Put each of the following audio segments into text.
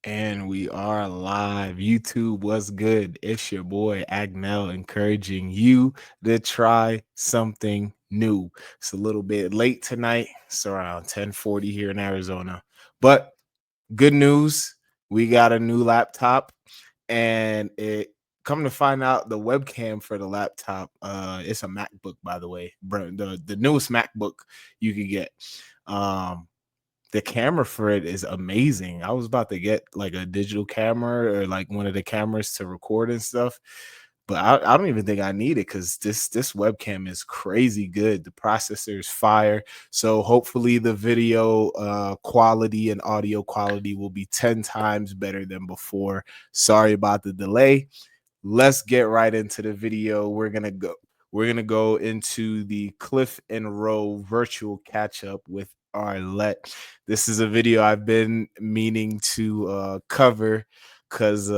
And we are live. YouTube, what's good? It's your boy Agnel encouraging you to try something new. It's a little bit late tonight. It's around 10:40 here in Arizona. But good news, we got a new laptop, and it come to find out the webcam for the laptop, it's a MacBook, by the way. The newest MacBook you could get. Um the camera for it is amazing. I was about to get like a digital camera or like one of the cameras to record and stuff, but I don't even think I need it because this webcam is crazy good. The processor is fire. So hopefully the video quality and audio quality will be 10 times better than before. Sorry about the delay. Let's get right into the video. We're gonna go into the Cliff and Row virtual catch up with Arlette. This is a video I've been meaning to cover because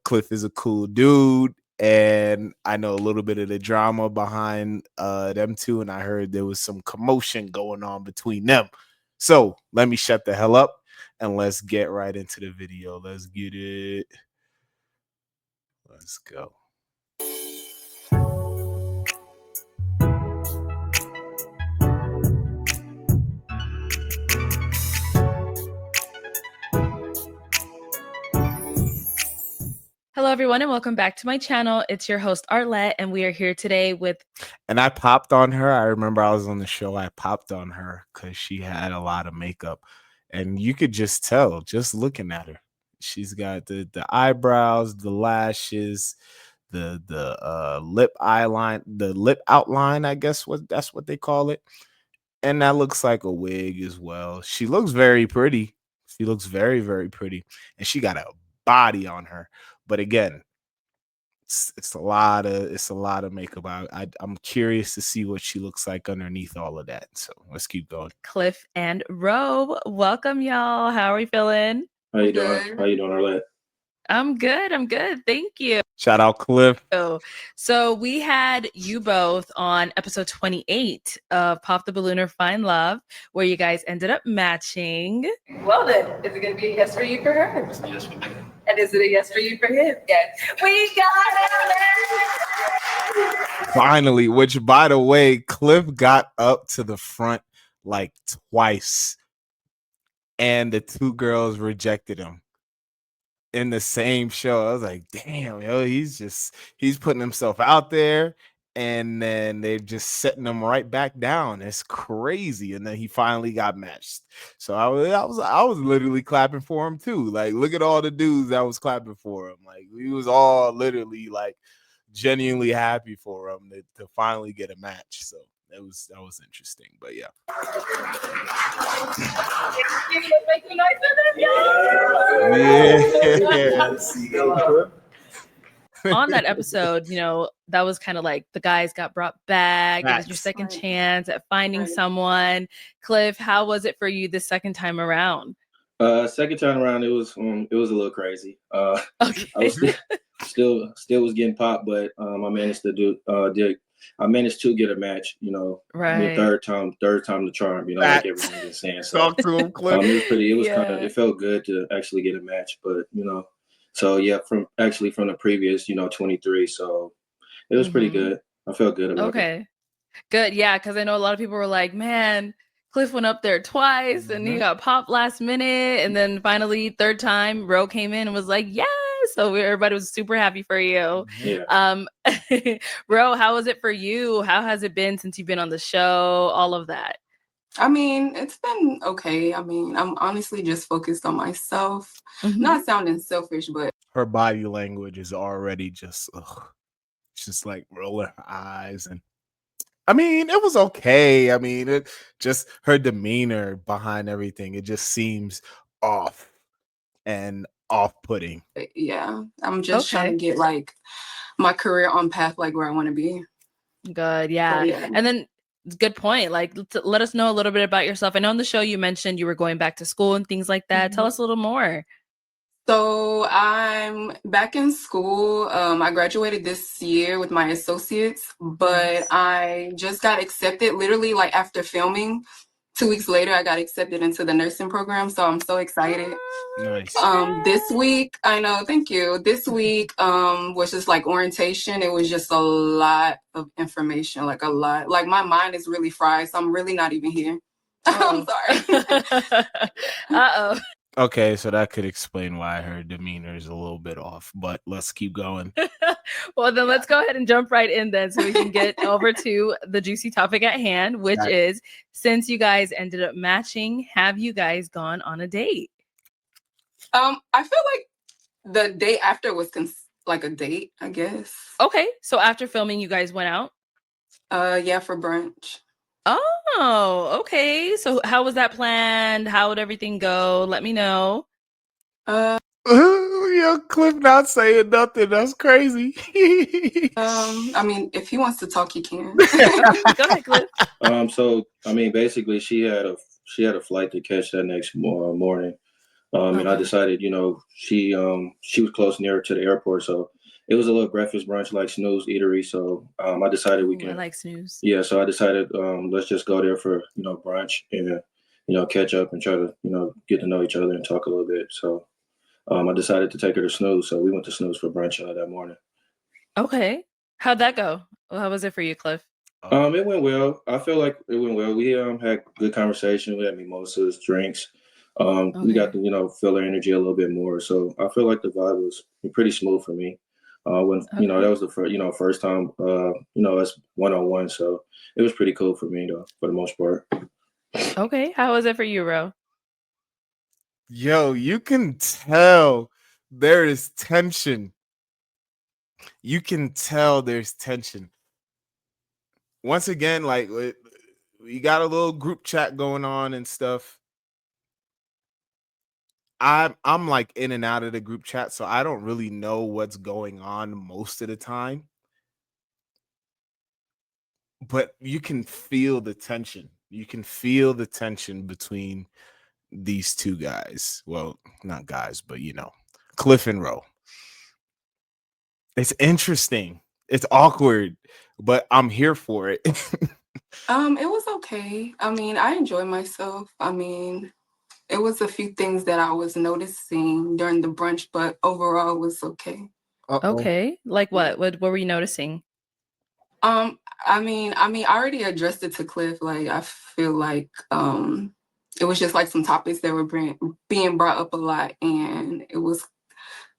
Cliff is a cool dude, and I know a little bit of the drama behind them two, and I heard there was some commotion going on between them. So let me shut the hell up and let's get right into the video. Let's get it. Let's go. Hello, everyone, and welcome back to my channel. It's your host, Arlette, and we are here today with... And I popped on her. I remember I was on the show. I popped on her because she had a lot of makeup. And you could just tell, just looking at her. She's got the eyebrows, the lashes, the lip eyeline, the lip outline, I guess that's what they call it. And that looks like a wig as well. She looks very pretty. She looks very, very pretty. And she got a body on her. But again, it's a lot of makeup. I'm curious to see what she looks like underneath all of that. So let's keep going. Cliff and Row. Welcome, y'all. How are we feeling? How you doing? How you doing, Arlette? I'm good. Thank you. Shout out Cliff. So we had you both on episode 28 of Pop the Balloon or Find Love, where you guys ended up matching. Well then, is it going to be a yes for you for her? Yes, we do. And is it a yes for you for him? Yes. We got it! Finally, which by the way, Cliff got up to the front like twice, and the two girls rejected him in the same show. I was like, damn, yo, he's putting himself out there, and then they're just setting him right back down. It's crazy. And then he finally got matched. So I was literally clapping for him too. Like, look at all the dudes that was clapping for him. Like, we was all literally like genuinely happy for him to finally get a match. So that was interesting. But yeah. On that episode, that was kind of like the guys got brought back. It was your second chance at finding someone. Cliff, how was it for you the second time around? Second time around, it was a little crazy. Okay. I was still was getting popped, but I managed to get a match. Right. Third time the charm. Like everyone was saying. So talk to him, Cliff. It felt good to actually get a match, but So yeah, from the previous 23. So it was pretty good. I felt good about it. Okay. Good. Yeah, because I know a lot of people were like, man, Cliff went up there twice and he got popped last minute. And then finally, third time, Ro came in and was like, yes. So everybody was super happy for you. Yeah. Ro, how was it for you? How has it been since you've been on the show? All of that. I mean, it's been okay. I mean, I'm honestly just focused on myself. Not sounding selfish, but her body language is already just like rolling her eyes. And I mean, it was okay. I mean, it just her demeanor behind everything, it just seems off and off-putting. Yeah, I'm just trying to get like my career on path like where I want to be. Good. Yeah. And then good point. Like, let us know a little bit about yourself. I know on the show you mentioned you were going back to school and things like that. Tell us a little more. So I'm back in school. I graduated this year with my associates, but I just got accepted literally like after filming 2 weeks later, I got accepted into the nursing program. So I'm so excited. Nice. This week, I know, thank you. This week was just like orientation. It was just a lot of information, like a lot. Like my mind is really fried, so I'm really not even here. I'm sorry. Uh-oh. Okay, so that could explain why her demeanor is a little bit off, but let's keep going. Well, then let's go ahead and jump right in then so we can get over to the juicy topic at hand, which is, since you guys ended up matching, have you guys gone on a date? I feel like the day after was like a date, I guess. Okay, so after filming, you guys went out? Yeah, for brunch. Oh, okay. So how was that planned? How would everything go? Let me know. Yo, Cliff not saying nothing. That's crazy. I mean, if he wants to talk, he can. Go ahead, Cliff. So I mean, basically, she had a flight to catch that next morning. And I decided, she was close near to the airport, so it was a little breakfast brunch like Snooze Eatery. So I decided we can. I like Snooze. Yeah, so I decided let's just go there for brunch and catch up and try to get to know each other and talk a little bit. So I decided to take her to Snooze, so we went to Snooze for brunch that morning. Okay, how'd that go? How was it for you, Cliff? It went well. I feel like it went well. We had good conversation. We had mimosas, drinks. We got to feel her energy a little bit more. So I feel like the vibe was pretty smooth for me. When that was the first time us one-on-one. So it was pretty cool for me though, for the most part. Okay, how was it for you, Ro? Yo, you can tell there is tension. You can tell there's tension. Once again, like we got a little group chat going on and stuff. I'm like in and out of the group chat, so I don't really know what's going on most of the time. But you can feel the tension. You can feel the tension between these two guys. Well, not guys, but Cliff and Ro. It's interesting. It's awkward, but I'm here for it. It was okay. I mean, I enjoyed myself. I mean, it was a few things that I was noticing during the brunch, but overall it was okay. Okay. Like what? What were you noticing? I mean, I already addressed it to Cliff. Like, I feel like it was just like some topics that were being brought up a lot, and it was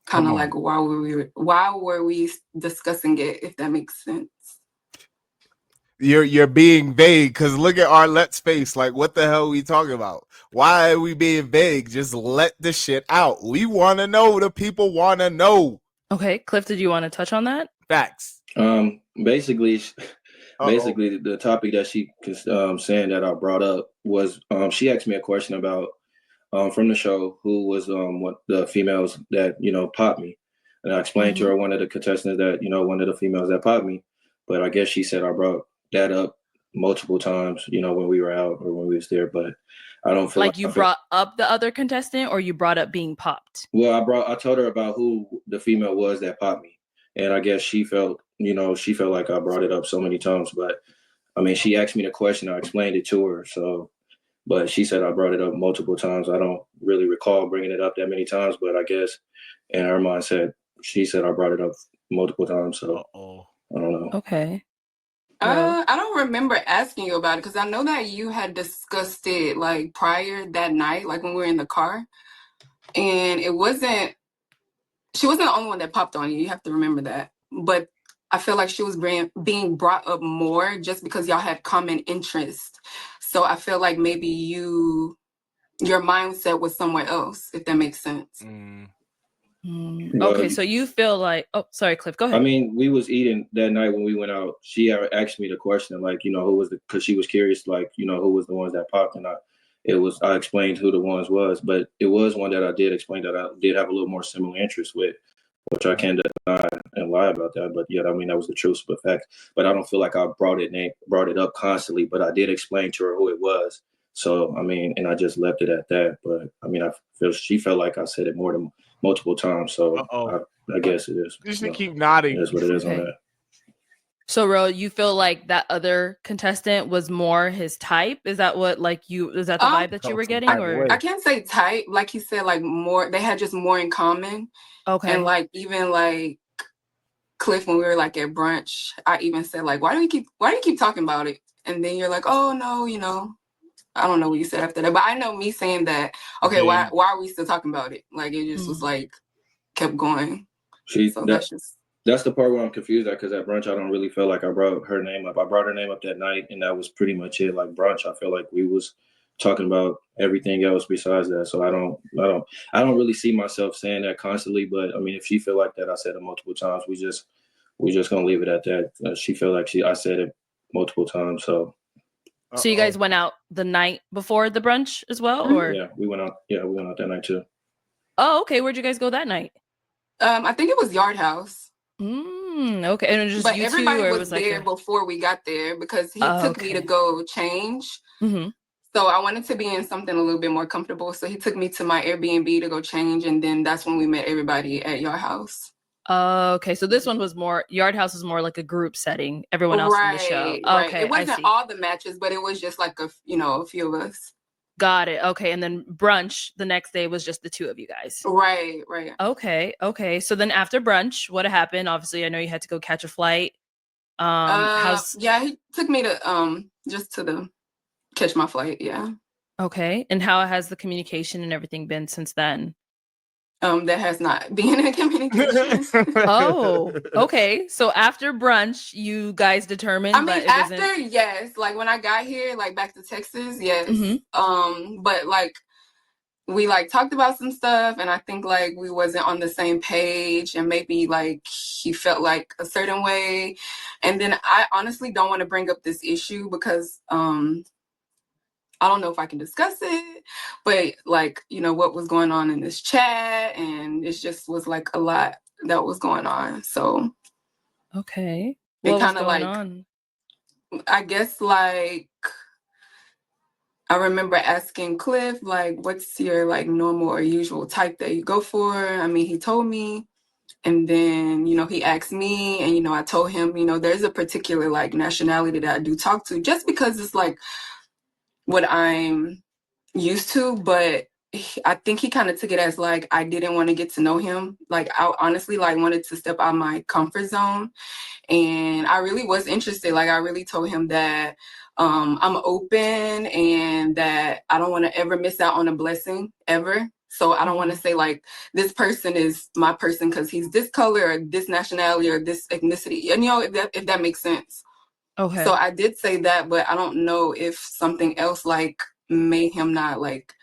kind of like why were we discussing it, if that makes sense. You're being vague because look at Arlette's face. Like, what the hell are we talking about? Why are we being vague? Just let the shit out. We want to know. The people want to know. Okay, Cliff, did you want to touch on that? Facts. Basically, the topic that she saying that I brought up was she asked me a question about from the show who was what the females that popped me, and I explained to her one of the contestants that one of the females that popped me, but I guess she said I brought that up multiple times when we were out or when we was there, but I don't feel like you brought up the other contestant or you brought up being popped. Well, I told her about who the female was that popped me, and I guess she felt like I brought it up so many times, but I mean she asked me the question, I explained it to her, so. But she said I brought it up multiple times. I don't really recall bringing it up that many times, but I guess in her mind she said I brought it up multiple times. So I don't know. Okay. I don't remember asking you about it because I know that you had discussed it like prior that night, like when we were in the car, and she wasn't the only one that popped on you. You have to remember that. But I feel like she was being brought up more just because y'all had common interest. So I feel like maybe your mindset was somewhere else, if that makes sense. Okay, so you feel like, oh, sorry, Cliff, go ahead. I mean, we was eating that night when we went out. She asked me the question, like, who was because she was curious, like, who was the ones that popped, and I explained who the ones was, but it was one that I did explain that I did have a little more similar interest with, which I can't deny and lie about that. But yeah, I mean, that was the truth, but fact. But I don't feel like I brought it up constantly, but I did explain to her who it was. So, I mean, and I just left it at that. But I mean, she felt like I said it more than multiple times. So I guess it is. You should keep nodding. That's what it is on that. So, Ro, you feel like that other contestant was more his type? Is that what, like, is that the vibe that you Felt were some getting, type of or? way. I can't say type, like he said, like more. They had just more in common, and Okay. like even like Cliff, when we were like at brunch, I even said like, why do you keep talking about it? And then you're like, oh no, I don't know what you said after that, but I know me saying that. Okay, why are we still talking about it? Like it just was like kept going. So that's the part where I'm confused at, because at brunch I don't really feel like I brought her name up. I brought her name up that night, and that was pretty much it. Like brunch, I feel like we was talking about everything else besides that. So I don't really see myself saying that constantly. But I mean, if she feel like that, I said it multiple times. We just gonna leave it at that. She feel like I said it multiple times. So you guys went out the night before the brunch as well, or? Yeah, we went out. Yeah, we went out that night too. Oh, okay. Where'd you guys go that night? I think it was Yard House. Okay. And it was just but you two, everybody or it was was like there before we got there because he took me to okay. go change. So I wanted to be in something a little bit more comfortable. So he took me to my Airbnb to go change, and then that's when we met everybody at Yard House. Okay, so this one was more, Yard House was more like a group setting. Everyone else from the show. Right. Okay, It I wasn't see. all the matches, but it was just like a few of us. Got it. Okay, and then brunch the next day was just the two of you guys. Right. Okay. So then after brunch, what happened? Obviously, I know you had to go catch a flight. Yeah, he took me to just to catch my flight. Yeah. Okay, and how has the communication and everything been since then? That has not been a communication. Oh, okay. So after brunch, you guys determined. I mean, after, yes, like when I got here, like back to Texas, yes. But like we like talked about some stuff, and I think like we wasn't on the same page, and maybe like he felt like a certain way. And then I honestly don't want to bring up this issue because I don't know if I can discuss it, but like, what was going on in this chat, and it just was like a lot that was going on. So okay, what was going on? I guess like I remember asking Cliff, like, what's your like normal or usual type that you go for? I mean, he told me, and then, he asked me, and, I told him, there's a particular like nationality that I do talk to, just because it's like what I'm used to. But I think he kind of took it as like I didn't want to get to know him. Like I honestly like wanted to step out of my comfort zone, and I really was interested. Like I really told him that I'm open and that I don't want to ever miss out on a blessing ever. So I don't want to say like this person is my person because he's this color or this nationality or this ethnicity. And if that makes sense. Okay. So I did say that, but I don't know if something else like made him not like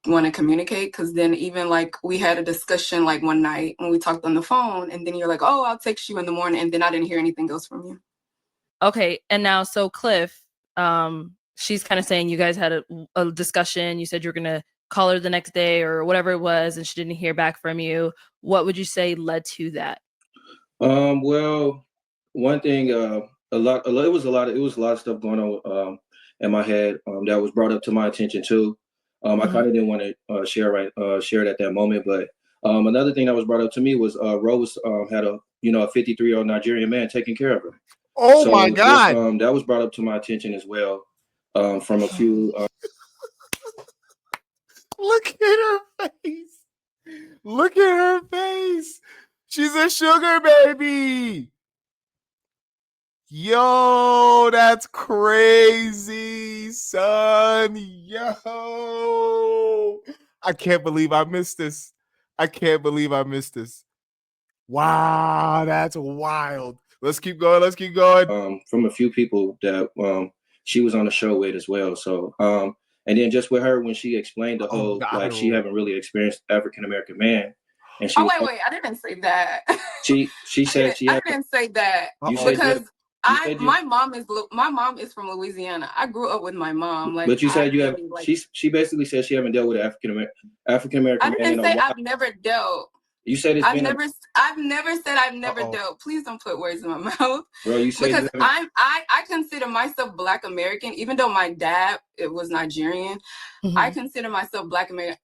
want to communicate, because then even like we had a discussion like one night when we talked on the phone, and then you're like, oh, I'll text you in the morning, and then I didn't hear anything else from you. Okay, and now so Cliff, she's kind of saying you guys had a discussion. You said you were gonna call her the next day or whatever it was, and she didn't hear back from you. What would you say led to that? Well, one thing, it was a lot of stuff going on in my head that was brought up to my attention too. I kind of didn't want to share it at that moment, but another thing that was brought up to me was Rose had a 53-year-old Nigerian man taking care of her. Oh my God! That was brought up to my attention as well from a few. Look at her face! Look at her face! She's a sugar baby. Yo, that's crazy, son. Yo, I can't believe I missed this. Wow, that's wild. Let's keep going. From a few people that she was on the show with as well. So, and then just with her when she explained the whole like she haven't really experienced African American man, and she. Wait, I didn't say that. She said I didn't say that because my mom is from Louisiana. I grew up with my mom. Like, but you said you have. Like, she basically said she haven't dealt with African American man. I didn't say I've never dealt. You said it's I've never said I've never dealt. Please don't put words in my mouth. Bro, you said because I consider myself Black American, even though my dad was Nigerian. I consider myself Black American.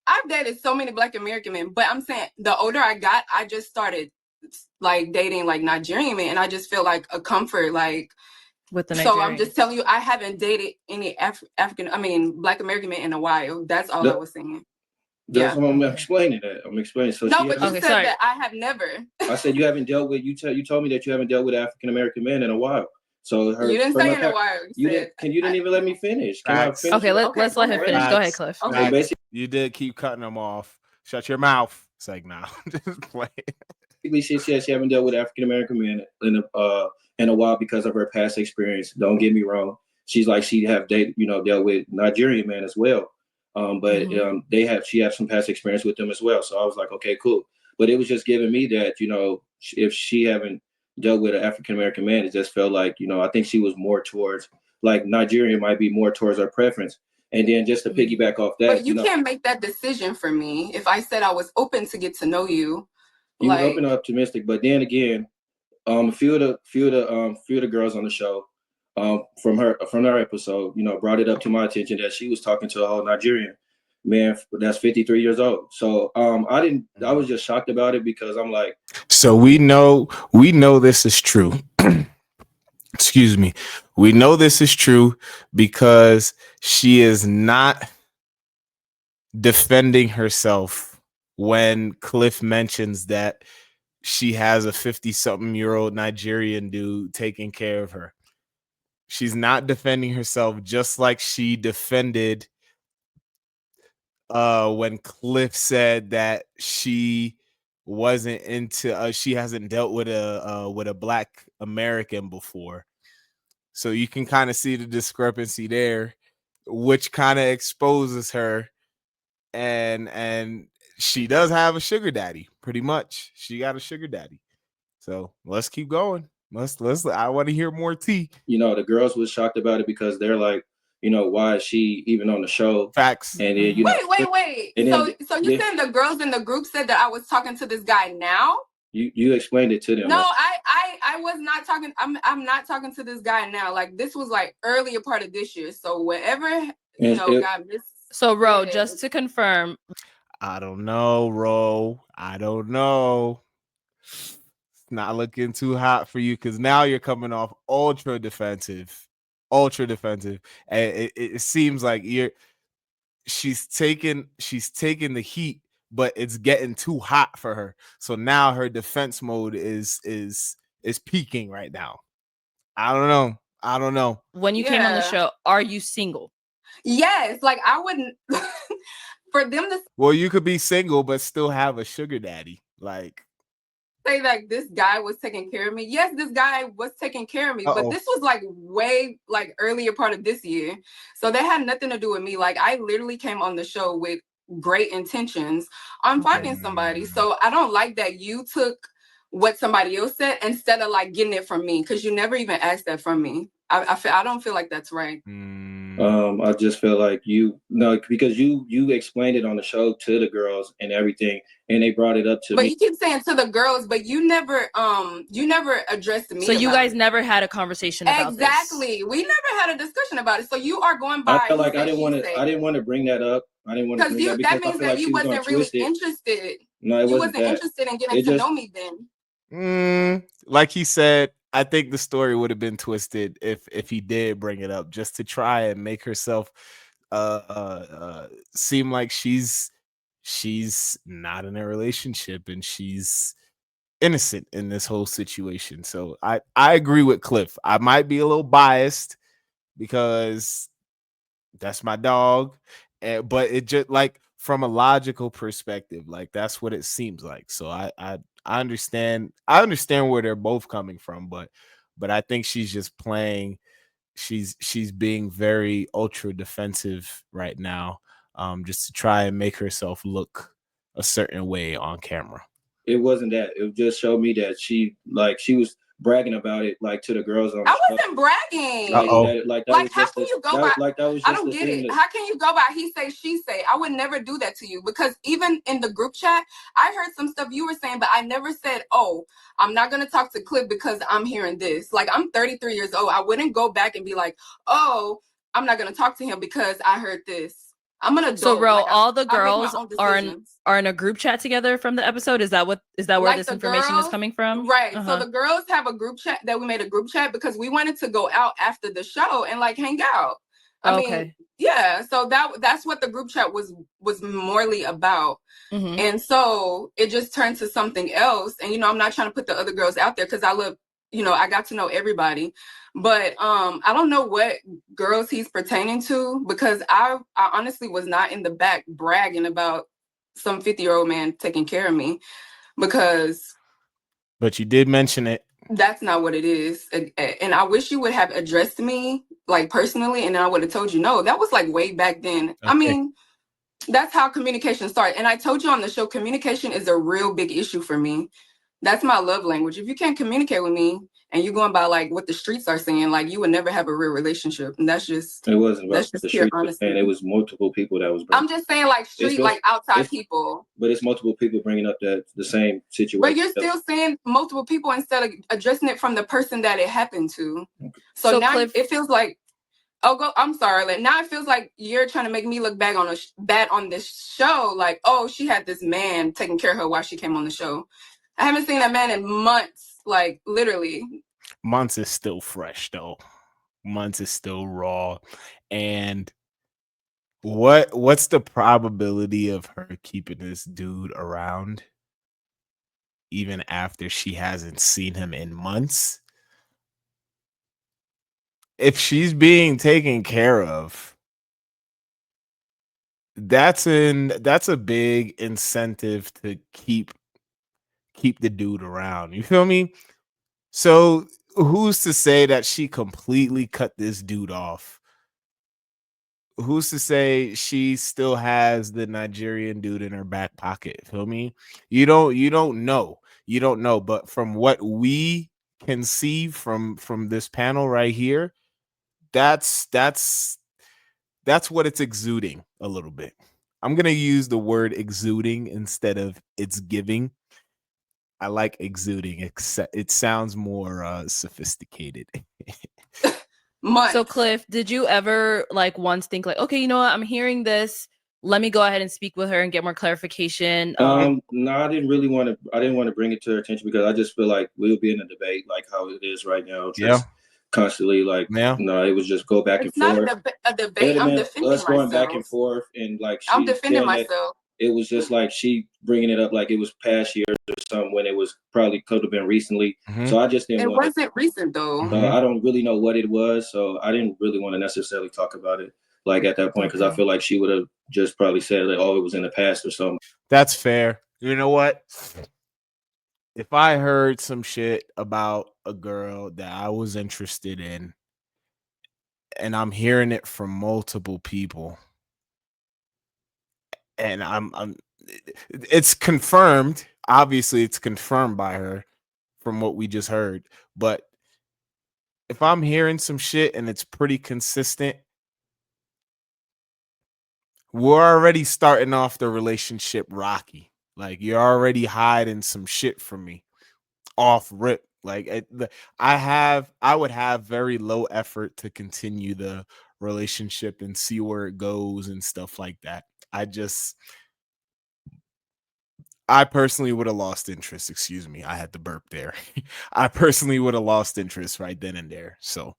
I've dated so many Black American men, but I'm saying the older I got, I just started like dating like Nigerian men, and I just feel like a comfort like with the so I'm Nigerians. just telling you, I haven't dated any Black American man in a while. That's all I was saying. That's Yeah. what I'm explaining that. I'm explaining. So No, she but you hasn't, said that I have never. I said you haven't dealt with, you told me that you haven't dealt with African American men in a while. So You didn't say in a her, while. you didn't even let me finish. Can I Facts. finish? Okay, let's let him finish. Facts. Go ahead, Cliff. Okay. So basically, You did keep cutting them off. Shut your mouth. It's like, nah, just play. she said she haven't dealt with African American men in a while because of her past experience. Don't get me wrong. She's like she have dealt with Nigerian men as well. But she had some past experience with them as well. So I was like, okay, cool. But it was just giving me that, if she haven't dealt with an African American man, it just felt like, I think she was more towards like Nigerian might be more towards her preference. And then just to piggyback off that, but you can't make that decision for me. If I said I was open to get to know you, you was open and optimistic. But then again, a few of the girls on the show, from her episode, brought it up to my attention that she was talking to a whole Nigerian man that's 53 years old. So I was just shocked about it because I'm like, so we know this is true. Excuse me. We know this is true because she is not defending herself when Cliff mentions that she has a 50-something-year-old Nigerian dude taking care of her. She's not defending herself, just like she defended when Cliff said that she wasn't into she hasn't dealt with a Black American before. So you can kind of see the discrepancy there, which kind of exposes her. And she does have a sugar daddy, pretty much. She got a sugar daddy. So let's keep going. Let's I want to hear more tea. The girls was shocked about it because they're like, why is she even on the show? Facts. And then, wait. So you saying the girls in the group said that I was talking to this guy now? You explained it to them. No, I was not talking. I'm not talking to this guy now. Like this was like earlier part of this year. So whatever got missed. So Ro, just to confirm, I don't know, Ro. I don't know. It's not looking too hot for you because now you're coming off ultra defensive, and it seems like she's taking the heat, but it's getting too hot for her. So now her defense mode is peaking right now. I don't know. When you came on the show, are you single? Yes, like I wouldn't for them to Well, you could be single but still have a sugar daddy. Like say like this guy was taking care of me. Yes, this guy was taking care of me, but this was like way like earlier part of this year. So that had nothing to do with me. Like I literally came on the show with great intentions on finding somebody. So I don't like that you took what somebody else said instead of like getting it from me because you never even asked that from me. I don't feel like that's right. I just feel like because you explained it on the show to the girls and everything, and they brought it up to me. But you keep saying to the girls, but you never addressed me. So you guys never had a conversation about this. Exactly. We never had a discussion about it. So you are going by. I felt like I didn't want to bring that up. I didn't want to bring that because that means that you wasn't really interested. No, it you wasn't interested in getting to know me then. Like he said, I think the story would have been twisted if he did bring it up just to try and make herself seem like she's not in a relationship and she's innocent in this whole situation. So I agree with Cliff. I might be a little biased because that's my dog, but it just like from a logical perspective, like that's what it seems like. So I understand where they're both coming from, but I think she's just playing. She's being very ultra defensive right now, just to try and make herself look a certain way on camera. It wasn't that. It just showed me that she was bragging about it like to the girls on the I wasn't bragging. How can you go by? I don't get it. How can you go by he say, she say? I would never do that to you because even in the group chat, I heard some stuff you were saying, but I never said, oh, I'm not going to talk to Cliff because I'm hearing this. Like, I'm 33 years old. I wouldn't go back and be like, oh, I'm not going to talk to him because I heard this. I'm an adult. So, Ro, like, all the I make my girls own are decisions. in a group chat together from the episode. Is that where Like this the information is girls, coming from? right? So the girls have a group chat that we made a group chat because we wanted to go out after the show and like hang out. I mean, yeah. So that's what the group chat was morely about. Mm-hmm. And so it just turned to something else. And you know, I'm not trying to put the other girls out there because I love, you know, I got to know everybody. But I don't know what girls he's pertaining to because I honestly was not in the back bragging about some 50-year-old man taking care of me because. But you did mention it. That's not what it is. And I wish you would have addressed me like personally, and then I would have told you no. That was like way back then. Okay. I mean, that's how communication started. And I told you on the show, communication is a real big issue for me. That's my love language. If you can't communicate with me and you're going by like what the streets are saying, like you would never have a real relationship. And that's just, it wasn't about the streets, and it was multiple people that was bringing. I'm just saying like street, like outside people. But it's multiple people bringing up the same situation. But you're still saying multiple people instead of addressing it from the person that it happened to. So now Cliff, it feels like, I'm sorry. Now it feels like you're trying to make me look bad on this show. Like, oh, she had this man taking care of her while she came on the show. I haven't seen that man in months, like literally. Months is still fresh though. Months is still raw. And what's the probability of her keeping this dude around even after she hasn't seen him in months? If she's being taken care of, that's a big incentive to keep the dude around. You feel me? So who's to say that she completely cut this dude off? Who's to say she still has the Nigerian dude in her back pocket? Feel me? You don't know. You don't know. But from what we can see from this panel right here, that's what it's exuding a little bit. I'm gonna use the word exuding instead of it's giving. I like exuding, except it sounds more sophisticated. So Cliff, did you ever like once think like, okay, you know what, I'm hearing this, let me go ahead and speak with her and get more clarification? No, I didn't want to bring it to her attention because I just feel like we'll be in a debate like how it is right now. Just constantly like, no, it was just go back and forth. It's not a debate. I'm defending myself. Going back and forth and like I'm defending myself. It was just like she bringing it up like it was past years or something when it was probably could have been recently. Mm-hmm. So I just didn't. It wasn't recent though. I don't really know what it was, so I didn't really want to necessarily talk about it like at that point because I feel like she would have just probably said like, "Oh, it was in the past" or something. That's fair. You know what? If I heard some shit about a girl that I was interested in, and I'm hearing it from multiple people, and it's confirmed. Obviously, it's confirmed by her from what we just heard. But if I'm hearing some shit and it's pretty consistent, we're already starting off the relationship rocky. Like you're already hiding some shit from me off rip. Like I would have very low effort to continue the relationship and see where it goes and stuff like that. I personally would have lost interest. Excuse me. I had to burp there. I personally would have lost interest right then and there. So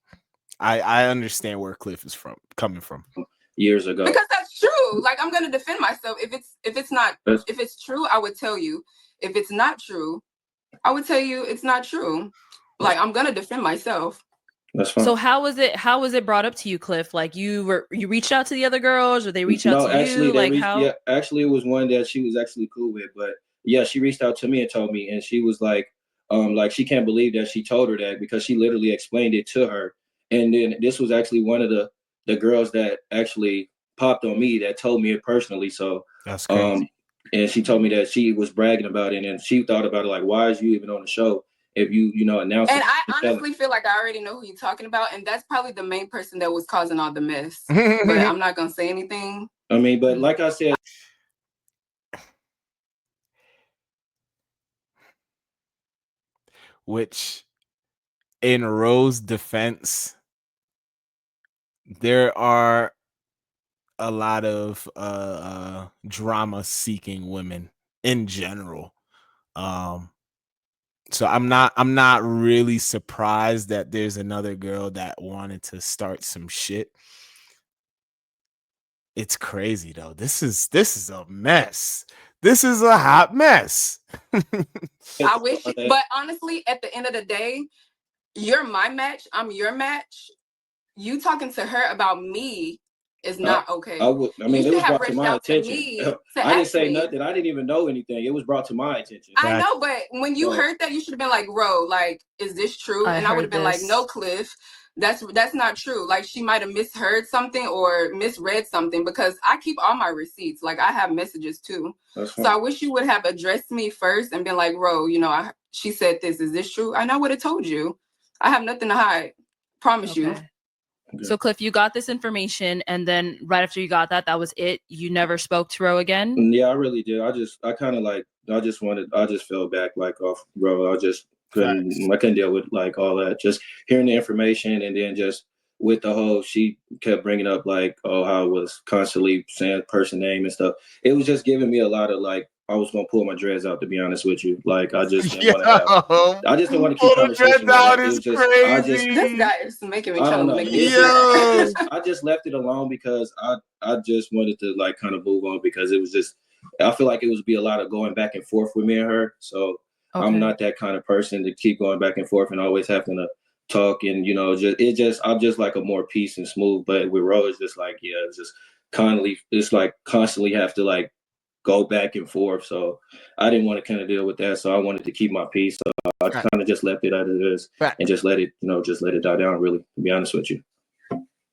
I understand where Cliff is coming from. Years ago. Because that's true. Like I'm gonna defend myself. If it's true, I would tell you. If it's not true, I would tell you it's not true. Like I'm gonna defend myself. That's fine. So how was it brought up to you, Cliff? Like you reached out to the other girls, or they reached out to you? Like how? Yeah, actually, it was one that she was actually cool with. But yeah, she reached out to me and told me, and she was like she can't believe that she told her that because she literally explained it to her. And then this was actually one of the girls that actually popped on me that told me it personally. So that's crazy. And she told me that she was bragging about it, and she thought about it like, why is you even on the show? If you announce and I honestly feel like I already know who you're talking about, and that's probably the main person that was causing all the mess. But I'm not gonna say anything. I mean, but like I said, which in Rose's defense, there are a lot of drama seeking women in general. So I'm not really surprised that there's another girl that wanted to start some shit. It's crazy though. This is a mess. This is a hot mess. I wish, but honestly, at the end of the day, you're my match. I'm your match. You talking to her about me is not okay. I mean, it was brought to my attention. I didn't say me. nothing. I didn't even know anything. It was brought to my attention. I know, but when you heard that, you should have been like, "Ro, like, is this true?" And I would have been like, "No, Cliff, that's not true." Like, she might have misheard something or misread something, because I keep all my receipts. Like, I have messages too. So I wish you would have addressed me first and been like, "Ro, you know, she said this. Is this true?" And I would have told you. I have nothing to hide. Promise you. So Cliff, you got this information, and then right after you got that was it. You never spoke to Ro again? Yeah, I really did. I just fell back like off Ro. I couldn't deal with like all that. Just hearing the information, and then just with the whole, she kept bringing up like, oh, how I was constantly saying person name and stuff. It was just giving me a lot of like, I was gonna pull my dreads out, to be honest with you. Like, I just didn't want to I just didn't want to keep conversation. Out is crazy. This guy is making me trying to make me. I just left it alone because I just wanted to like kind of move on, because it was just, I feel like it would be a lot of going back and forth with me and her. So I'm not that kind of person to keep going back and forth and always having to talk, and you know, I'm just like a more peace and smooth. But with Ro, it's just like, yeah, it's just constantly have to like go back and forth. So I didn't want to kind of deal with that. So I wanted to keep my peace. So I kind of just left it as it is and just let it die down, really, to be honest with you.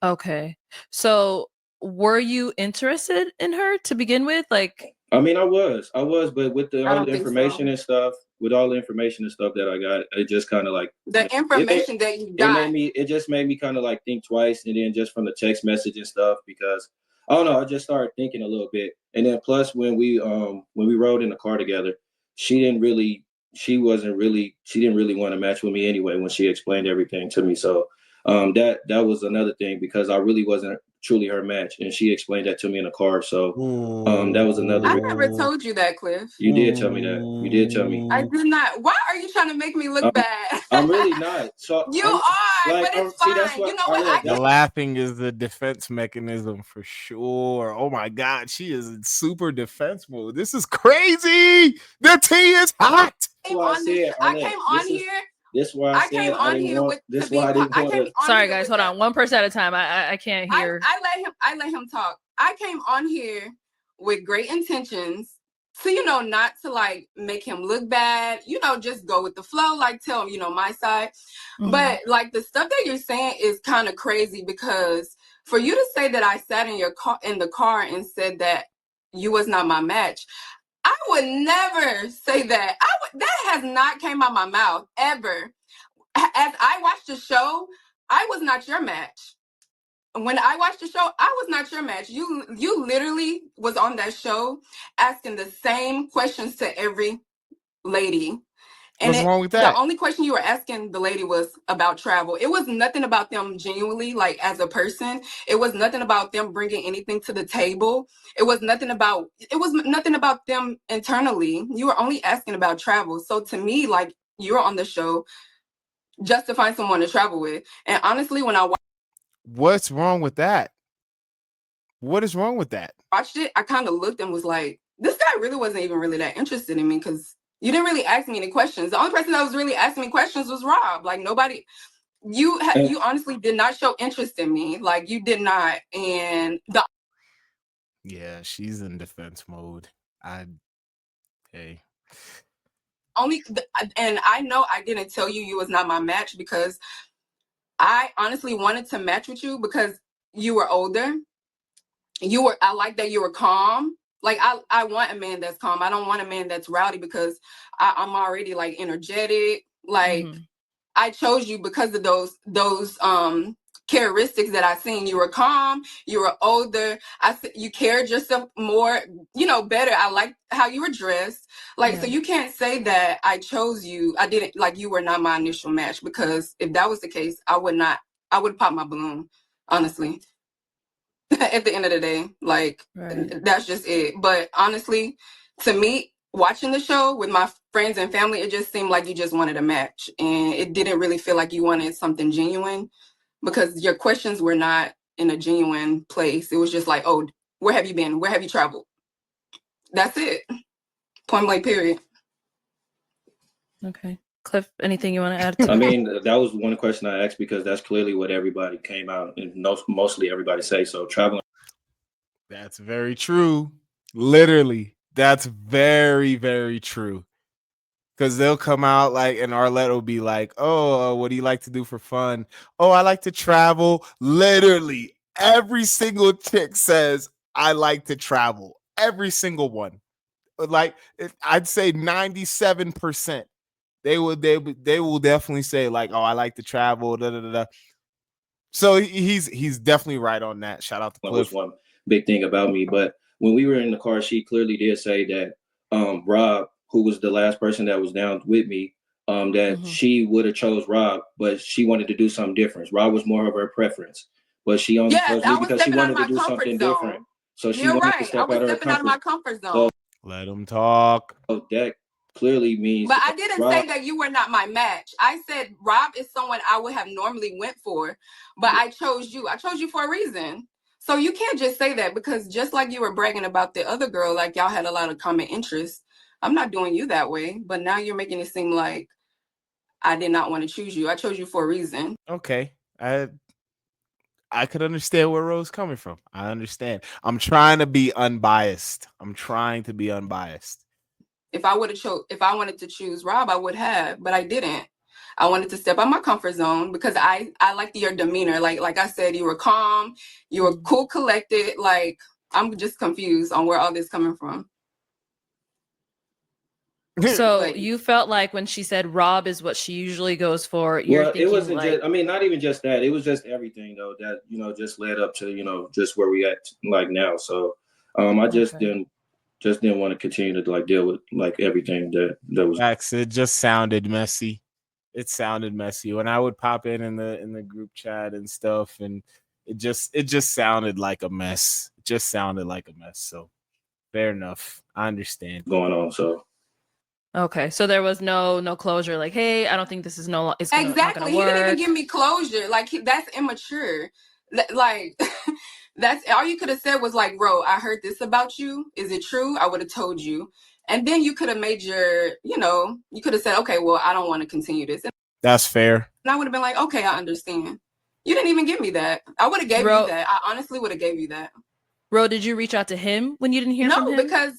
Okay. So were you interested in her to begin with? Like, I mean, I was, but with all the information and stuff, that I got, it just kind of like the information that you got. It just made me kind of like think twice, and then just from the text message and stuff, because I don't know, I just started thinking a little bit, and then plus when we rode in the car together, she didn't really want to match with me anyway when she explained everything to me. So that was another thing, because I really wasn't truly her match, and she explained that to me in the car. So that was another. I never told you that, Cliff. You did tell me that. You did tell me. I did not. Why are you trying to make me look bad? I'm really not. So you are, like, but it's fine. That's what, you know what? The laughing is the defense mechanism for sure. Oh my God, she is in super defense mode. This is crazy. The tea is hot. I came on here. This is why I came on here with. This why I didn't want to. Sorry, guys, hold on. One person at a time. I can't hear. I let him talk. I came on here with great intentions, so not to like make him look bad. Just go with the flow. Like, tell him my side. Mm-hmm. But like the stuff that you're saying is kind of crazy, because for you to say that I sat in the car and said that you was not my match, I would never say that. That has not came out my mouth ever. As I watched the show, I was not your match. When I watched the show, I was not your match. You literally was on that show asking the same questions to every lady. And what's wrong with that? The only question you were asking the lady was about travel. It was nothing about them genuinely, like as a person. It was nothing about them bringing anything to the table. It was nothing about them internally. You were only asking about travel. So to me, like, you're on the show just to find someone to travel with. And honestly, when I what's wrong with that? What is wrong with that? Watched it, I kind of looked and was like, this guy really wasn't even really that interested in me, because you didn't really ask me any questions. The only person that was really asking me questions was Rob. Like, nobody. You honestly did not show interest in me. Like, you did not. And yeah, she's in defense mode. And I know I didn't tell you was not my match, because I honestly wanted to match with you because you were older. I like that you were calm. Like, I want a man that's calm. I don't want a man that's rowdy, because I'm already like energetic. Like, I chose you because of those characteristics that I seen. You were calm. You were older. You cared yourself more, better. I liked how you were dressed. Like, so you can't say that I chose you. I didn't, like, you were not my initial match, because if that was the case, I would pop my balloon, honestly. at the end of the day. Like, Right. that's just it. But honestly, to me, watching the show with my friends and family, it just seemed like you just wanted a match. And it didn't really feel like you wanted something genuine because your questions were not in a genuine place. It was just like, oh, where have you been? Where have you traveled? That's it. Point blank, period. Okay. Cliff, anything you want to add to I it? mean, that was one question I asked because that's clearly what everybody came out and mostly everybody say. So traveling. That's very true. Literally, that's very, very true. Because they'll come out like, and Arlette will be like, "Oh, what do you like to do for fun? Oh, I like to travel." Literally, every single chick says, "I like to travel." Every single one. Like, I'd say 97%. They will definitely say like, "Oh, I like to travel." Da, da, da, da. So he's definitely right on that. Shout out to was Cliff. one big thing about me. But when we were in the car, she clearly did say that Rob, who was the last person that was down with me, that she would have chose Rob, but she wanted to do something different. Rob was more of her preference, but she only Yes, chose I me was because she stepping out of wanted to my do comfort something zone. different. So she You're wanted to right. I step was out of her stepping out of comfort. my comfort zone. So Let him talk. that clearly means But that I didn't Rob, say that you were not my match. I said Rob is someone I would have normally went for, but I chose you. I chose you for a reason. So you can't just say that because just like you were bragging about the other girl, like y'all had a lot of common interests. I'm not doing you that way, but now you're making it seem like I did not want to choose you. I chose you for a reason. Okay. I could understand where Rose coming from. I understand. I'm trying to be unbiased. If I wanted to choose Rob, I would have, but I didn't. I wanted to step out my comfort zone because I liked your demeanor. Like I said, you were calm, you were cool, collected. Like, I'm just confused on where all this coming from. So Like, you felt like when she said Rob is what she usually goes for, you're well, it thinking wasn't like, just. I mean, not even just that. It was just everything though that just led up to just where we at like now. So, I just okay. didn't want to continue to like deal with like everything that was Max, it just sounded messy. It sounded messy when I would pop in the group chat and stuff, and it just sounded like a mess. It just sounded like a mess. So fair enough. I understand. going on. So Okay, so there was no closure. Like, hey, I don't think this is it's not exactly. gonna He didn't even work. give me closure. Like, that's immature. Like, that's all you could have said was like, bro, I heard this about you. Is it true? I would have told you. And then you could have made you could have said, okay, well, I don't want to continue this. That's fair. And I would have been like, okay, I understand. You didn't even give me that. I would have gave you that. I honestly would have gave you that. Ro, did you reach out to him when you didn't hear from him? No, because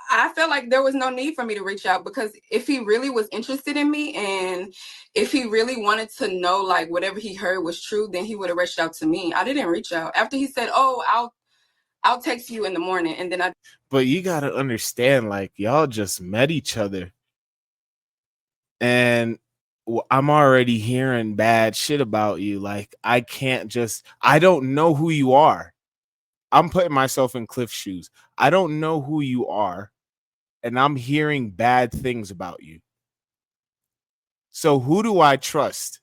I felt like there was no need for me to reach out because if he really was interested in me and if he really wanted to know like whatever he heard was true, then he would have reached out to me. I didn't reach out. After he said, "Oh, I'll text you in the morning," and then But you gotta understand, like y'all just met each other, and I'm already hearing bad shit about you. Like I can't just. I don't know who you are. I'm putting myself in Cliff's shoes. I don't know who you are, and I'm hearing bad things about you. So who do I trust?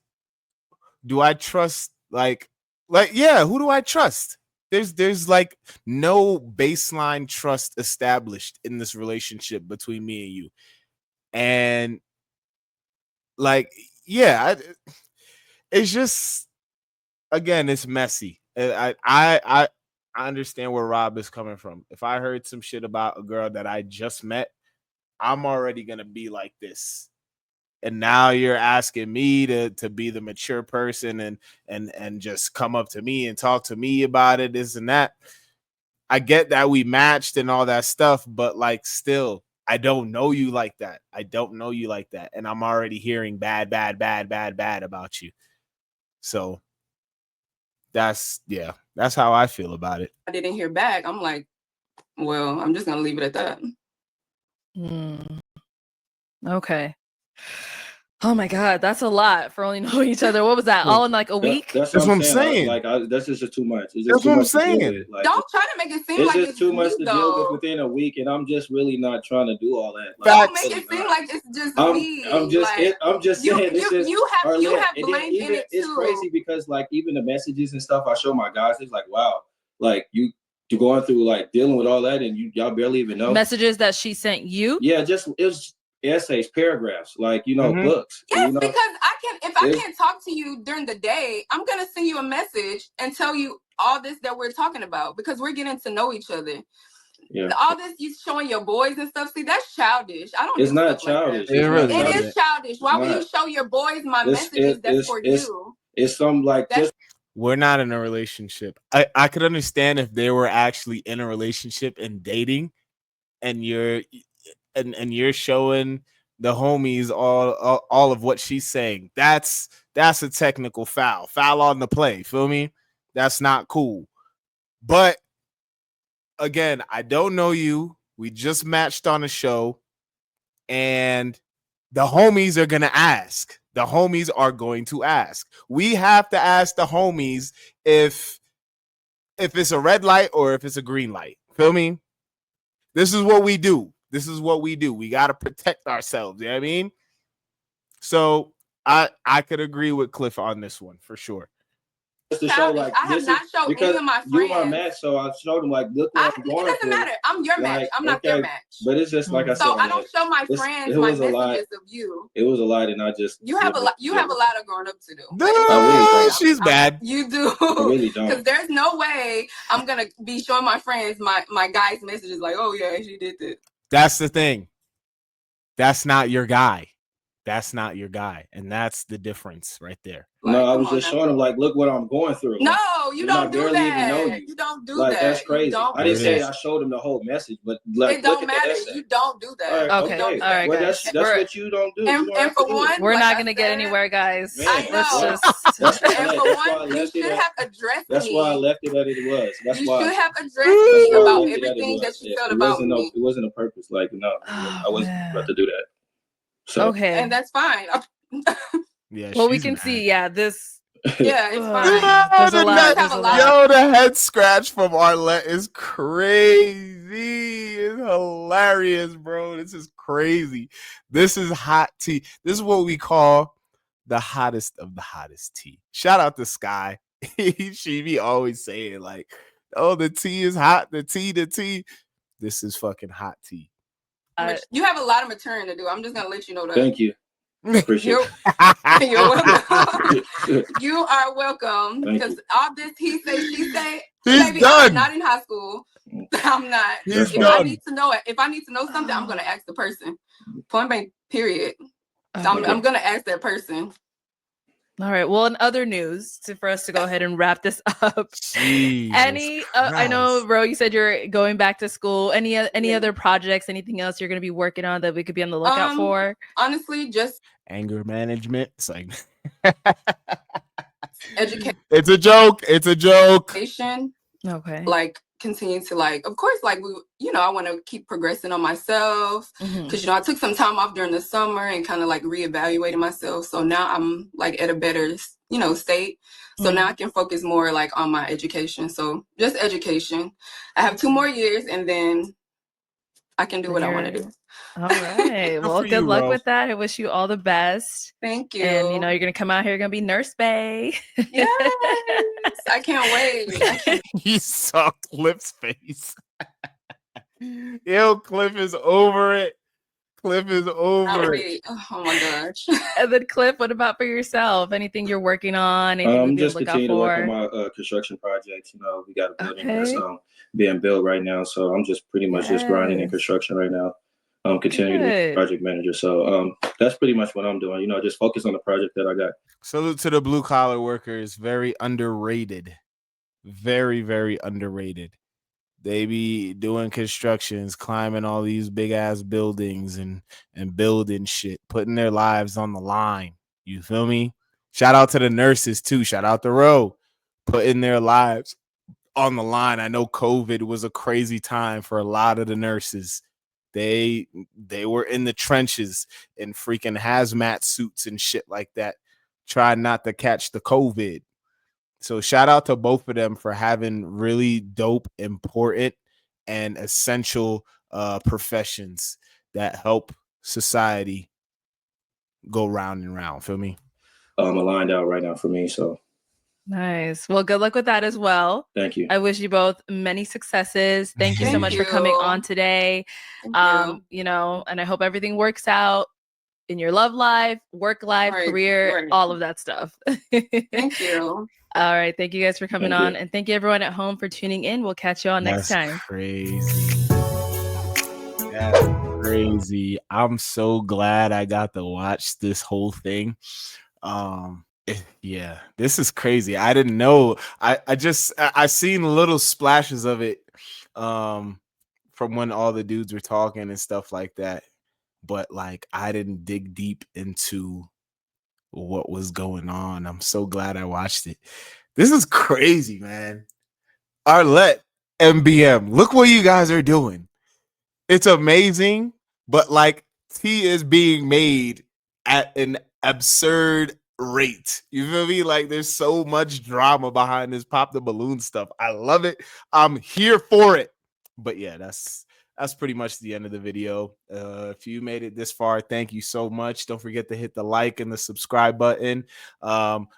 Do I trust yeah, who do I trust? There's like no baseline trust established in this relationship between me and you. And like yeah, it's just again, it's messy. I understand where Rob is coming from. If I heard some shit about a girl that I just met, I'm already gonna be like this. And now you're asking me to be the mature person and just come up to me and talk to me about it, this and that. I get that we matched and all that stuff, but like still, I don't know you like that. And I'm already hearing bad about you. So that's how I feel about it. I didn't hear back. I'm like, well, I'm just gonna leave it at that. Okay. Oh my God, that's a lot for only knowing each other. What was that? All in like a week? That's what I'm saying. That's just too much. It's just That's too what I'm much to deal saying. with. Like, Don't try to make it seem it's like just it's too much me, to deal with though. within a week, and I'm just really not trying to do all that. Don't Like, make really it seem not. like it's just me. I'm just like, I'm just you, saying it's just you have Arlette. blame And then in even it it's too. crazy because like even the messages and stuff I show my guys, it's like wow. like you going through like dealing with all that, and y'all barely even know messages that she sent you. Yeah, just it was essays, paragraphs, like books. Yes, because if I can't talk to you during the day, I'm gonna send you a message and tell you all this that we're talking about because we're getting to know each other. Yeah. All this you showing your boys and stuff. See, that's childish. I don't. It's not childish. It really is childish. Why would you show your boys my messages? That's for you. It's some like this. We're not in a relationship. I could understand if they were actually in a relationship and dating, and you're showing the homies all of what she's saying. That's a technical foul. Foul on the play. Feel me? That's not cool. But again, I don't know you. We just matched on a show, and the homies are gonna ask. The homies are going to ask. We have to ask the homies if it's a red light or if it's a green light. Feel me? This is what we do. We got to protect ourselves. You know what I mean? So I could agree with Cliff on this one for sure. To show, like, I have not showed any of my friends. You are match, so I showed them like, look what I'm going through. It doesn't matter. I'm your match. I'm not their match. But it's just like I said. So I don't show my friends my messages of you. It was a lie, and I just you have a lot of growing up to do. No, she's bad. You do. I really don't. Because there's no way I'm gonna be showing my friends my guys' messages like, oh yeah, she did this. That's the thing. That's not your guy. That's not your guy, and that's the difference right there. No, I was just showing him like, look what I'm going through. No, you don't do that. You don't do that. That's crazy. I didn't say I showed him the whole message, but like, it don't matter. You don't do that. Okay, all right, well, guys. That's what you don't do. And for one, we're not gonna get anywhere, guys. Man, I know. And for one, you should have addressed me. That's why I left it as it was. You should have addressed me about everything that you felt about me. It wasn't a purpose. Like, no, I wasn't about to do that. So. Okay, and that's fine. Yeah. Well, we can see. Yeah, this. Yeah, it's fine. There's a lot. Yo, the head scratch from Arlette is crazy. It's hilarious, bro. This is crazy. This is hot tea. This is what we call the hottest of the hottest tea. Shout out to Sky. She be always saying like, "Oh, the tea is hot. The tea. This is fucking hot tea." You have a lot of maturing to do. I'm just gonna let you know that. Thank you. Appreciate it. You're welcome. You are welcome. Because all this he say, she say, he's done. I'm not in high school. I'm not. If I need to know something, I'm gonna ask the person. Point blank, period. I'm gonna ask that person. All right. Well, in other news, for us to go ahead and wrap this up. I know, bro, you said you're going back to school. Any other projects? Anything else you're going to be working on that we could be on the lookout for? Honestly, just anger management. It's like education. It's a joke. Okay. Like continue to of course, I want to keep progressing on myself because I took some time off during the summer and kind of reevaluating myself. So now I'm at a better state. So now I can focus more on my education. So just education. I have 2 more years and then I can do what I want to do. All right. Well, good luck with that. I wish you all the best. Thank you. And you're gonna come out here, you're gonna be Nurse Bay. Yes. I can't wait. You saw Cliff's face. Yo, Cliff is over it. Oh my gosh. And then Cliff, what about for yourself? Anything you're working on? I'm just continuing to work on my construction projects. We got a building that's being built right now. So I'm just pretty much just grinding in construction right now. I'm continuing to be project manager. So that's pretty much what I'm doing. Just focus on the project that I got. Salute to the blue collar workers. Very underrated. Very, very underrated. They be doing constructions, climbing all these big ass buildings and building shit, putting their lives on the line. You feel me? Shout out to the nurses too. Shout out to Roe, putting their lives on the line. I know COVID was a crazy time for a lot of the nurses. They were in the trenches in freaking hazmat suits and shit like that, trying not to catch the COVID. So shout out to both of them for having really dope, important, and essential professions that help society go round and round. Feel me? Aligned out right now for me. So Nice. Well, good luck with that as well. Thank you. I wish you both many successes. Thank you so Thank much for coming you. on today. Thank you. You know, and I hope everything works out in your love life, work life, Right, career, right. all of that stuff. Thank you. All right. Thank you guys for coming Thank you. on. And thank you everyone at home for tuning in. We'll catch you all next That's time. crazy. That's crazy. I'm so glad I got to watch this whole thing. Yeah, this is crazy. I didn't know. I seen little splashes of it from when all the dudes were talking and stuff like that. But like I didn't dig deep into what was going on. I'm so glad I watched it. This is crazy, man. Arlette, MBM, look what you guys are doing. It's amazing, but like tea is being made at an absurd rate. You feel me? Like there's so much drama behind this pop the balloon stuff. I love it. I'm here for it. But yeah, that's pretty much the end of the video. If you made it this far, thank you so much. Don't forget to hit the like and the subscribe button.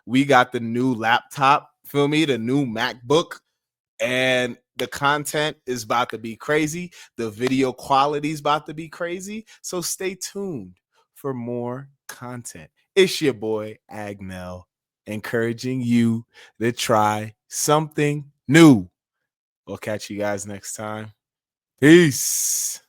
We got the new laptop, feel me? The new MacBook. And the content is about to be crazy. The video quality is about to be crazy. So stay tuned for more content. It's your boy, Agnel, encouraging you to try something new. We'll catch you guys next time. Peace.